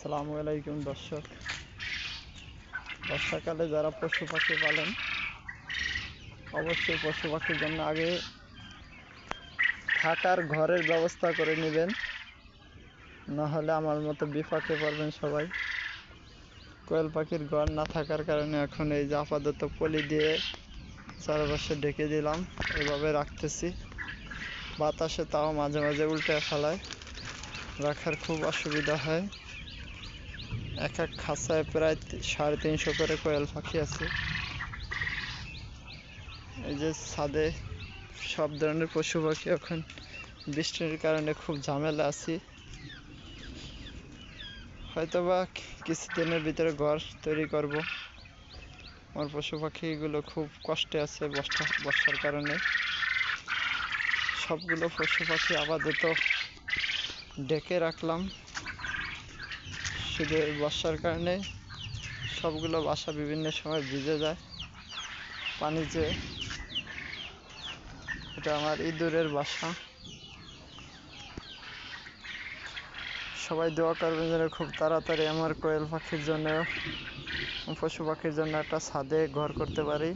আসসালামু আলাইকুম দর্শক। বর্ষাকালে যারা পশু পাখি পালেন অবশ্যই পশু পাখির জন্য আগে থাকার ঘরের ব্যবস্থা করে নেবেন, নাহলে আমার মতো বিপাকে পড়বেন সবাই। কোয়েল পাখির ঘর না থাকার কারণে এখন এই যে আপাতত পলি দিয়ে চারপাশে ঢেকে দিলাম, এভাবে রাখতেছি। বাতাসে তাও মাঝে মাঝে উল্টে ফেলায়, রাখার খুব অসুবিধা হয়। এক খাঁচায় প্রায় 350 করে কোয়েল পাখি আছে। এই যে ছাদে সব ধরনের পশু পাখি, এখন বৃষ্টির কারণে খুব ঝামেলা আছি। হয়তোবা কিছুদিনের ভিতরে ঘর তৈরি করব। আমার পশু পাখিগুলো খুব কষ্টে আছে বর্ষার কারণে। সবগুলো পশু পাখি আপাতত ডেকে রাখলাম, শুধু বর্ষার কারণে সবগুলো বাসা বিভিন্ন সময় ভিজে যায় পানি যেয়ে। এটা আমার ইঁদুরের বাসা। সবাই দোয়া করবেন যেন খুব তাড়াতাড়ি আমার কোয়েল পাখির জন্য, পশু পাখির জন্য একটা ছাদে ঘর করতে পারি।